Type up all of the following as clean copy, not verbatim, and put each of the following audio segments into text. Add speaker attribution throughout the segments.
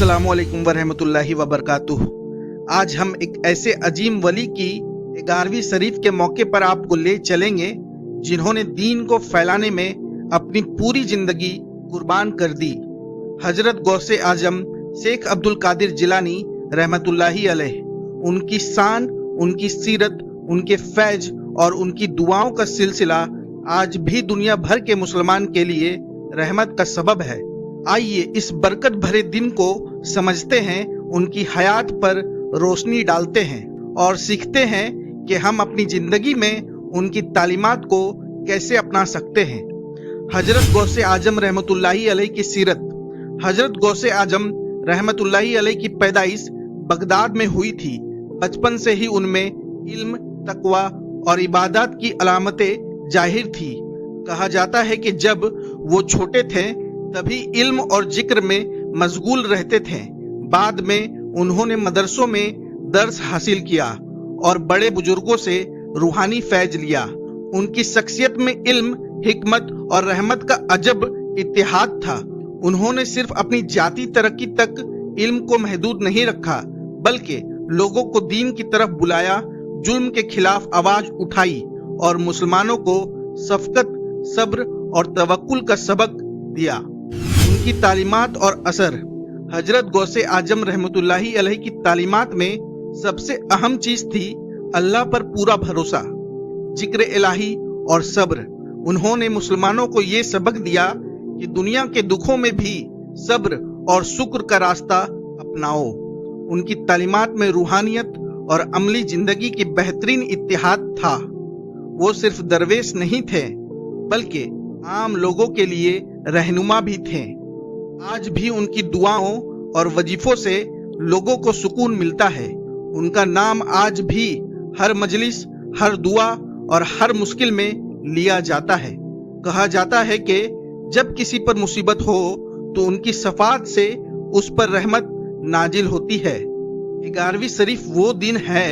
Speaker 1: अस्सलामुअलैकुम वरहमतुल्लाहि वबरकातुहू। आज हम एक ऐसे अजीम वली की 11वीं शरीफ के मौके पर आपको ले चलेंगे जिन्होंने दीन को फैलाने में अपनी पूरी जिंदगी कुर्बान कर दी। हजरत गौसे आजम शेख अब्दुल कादिर जिलानी रहमतुल्लाहि अलैह। उनकी शान, उनकी सीरत, उनके फैज और उनकी दुआओं का सिलसिला आज भी दुनिया भर के मुसलमान के लिए रहमत का सबब है। आइए इस बरकत भरे दिन को समझते हैं, उनकी हयात पर रोशनी डालते हैं और सीखते हैं कि हम अपनी जिंदगी में उनकी तालीमात को कैसे अपना सकते हैं। हजरत गौसे आजम रहमतुल्लाहि अलैह की सीरत। हजरत गौसे आजम रहमतुल्लाहि अलैह की पैदाइश बगदाद में हुई थी। बचपन से ही उनमें इल्म, तकवा और इबादत की अलामतें जाहिर थी। कहा जाता है कि जब वो छोटे थे तभी इल्म और जिक्र में मशगूल रहते थे। बाद में उन्होंने मदरसों में दर्स हासिल किया और बड़े बुजुर्गों से रूहानी फैज लिया। उनकी शख्सियत में इल्म, हिकमत और रहमत का अजब इत्तेहाद था। उन्होंने सिर्फ अपनी जाती तरक्की तक इल्म को महदूद नहीं रखा, बल्कि लोगों को दीन की तरफ बुलाया, जुल्म के खिलाफ आवाज उठाई और मुसलमानों को शफकत, सब्र और तवक्कुल का सबक दिया। उनकी तालीमात और असर। हजरत गौसे आजम रहमतुल्लाहि अलैह की तालीमात में सबसे अहम चीज थी अल्लाह पर पूरा भरोसा, जिक्र इलाही और सब्र। उन्होंने मुसलमानों को ये सबक दिया कि दुनिया के दुखों में भी सब्र और शुक्र का रास्ता अपनाओ। उनकी तालीमात में रूहानियत और अमली जिंदगी की बेहतरीन इत्तेहाद था। वो सिर्फ दरवेश नहीं थे, बल्कि आम लोगों के लिए रहनुमा भी थे। आज भी उनकी दुआओं और वजीफों से लोगों को सुकून मिलता है। उनका नाम आज भी हर मजलिस, हर दुआ और हर मुश्किल में लिया जाता है। कहा जाता है कि जब किसी पर मुसीबत हो तो उनकी शफाअत से उस पर रहमत नाजिल होती है। 11वीं शरीफ वो दिन है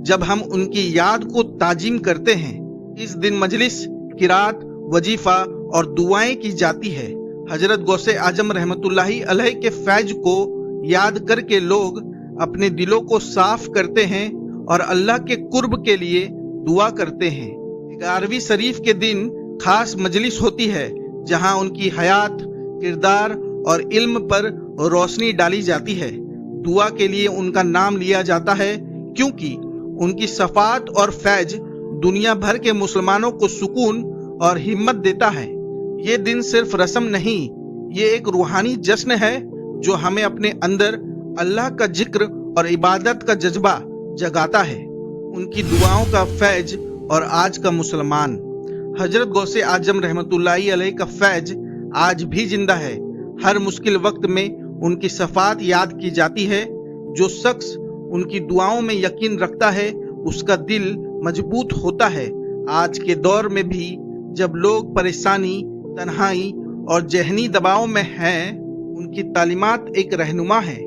Speaker 1: जब हम उनकी याद को ताजीम करते हैं। इस दिन मजलिस, किरात, वजीफा और दुआएं की जाती है। हजरत गौसे आजम रहमतुल्लाहि अलैह के फैज को याद करके लोग अपने दिलों को साफ करते हैं और अल्लाह के कुर्ब के लिए दुआ करते हैं। 11वीं शरीफ के दिन खास मजलिस होती है जहां उनकी हयात, किरदार और इल्म पर रोशनी डाली जाती है। दुआ के लिए उनका नाम लिया जाता है क्योंकि उनकी शफाअत और फैज दुनिया भर के मुसलमानों को सुकून और हिम्मत देता है। ये दिन सिर्फ रस्म नहीं, ये एक रूहानी जश्न है जो हमें अपने अंदर अल्लाह का जिक्र और इबादत का जज्बा जगाता है। उनकी दुआओं का फैज और आज का मुसलमान। हजरत गौसे आजम रहमतुल्लाहि अलैह का फैज आज भी जिंदा है। हर मुश्किल वक्त में उनकी शफाअत याद की जाती है। जो शख्स उनकी दुआओं में यकीन रखता है उसका दिल मजबूत होता है। आज के दौर में भी जब लोग परेशानी, तन्हाई और जहनी दबाव में हैं, उनकी तालीमात एक रहनुमा है।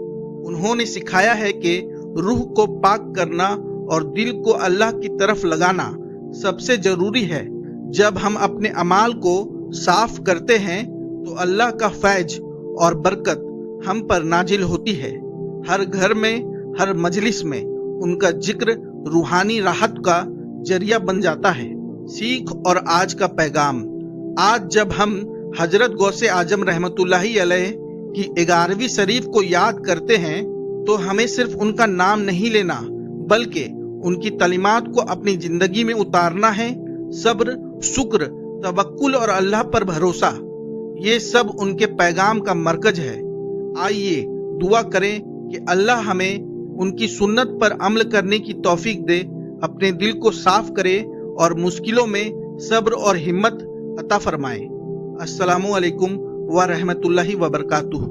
Speaker 1: उन्होंने सिखाया है कि रूह को पाक करना और दिल को अल्लाह की तरफ लगाना सबसे जरूरी है। जब हम अपने अमाल को साफ करते हैं तो अल्लाह का फैज और बरकत हम पर नाजिल होती है। हर घर में, हर मजलिस में उनका जिक्र रूहानी राहत का जरिया बन जाता है। सीख और आज का पैगाम। आज जब हम हजरत गौसे आजम रहमतुल्लाहि अलैह की 11वीं शरीफ को याद करते हैं तो हमें सिर्फ उनका नाम नहीं लेना, बल्कि उनकी तालीमात को अपनी जिंदगी में उतारना है। सब्र, शुक्र, तवक्कुल और अल्लाह पर भरोसा, ये सब उनके पैगाम का मरकज है। आइए दुआ करें कि अल्लाह हमें उनकी सुन्नत पर अमल करने की तौफीक दे, अपने दिल को साफ करे और मुश्किलों में सब्र और हिम्मत अता फरमाए। अस्सलामु अलैकुम व रहमतुल्लाहि व बरकातुहू।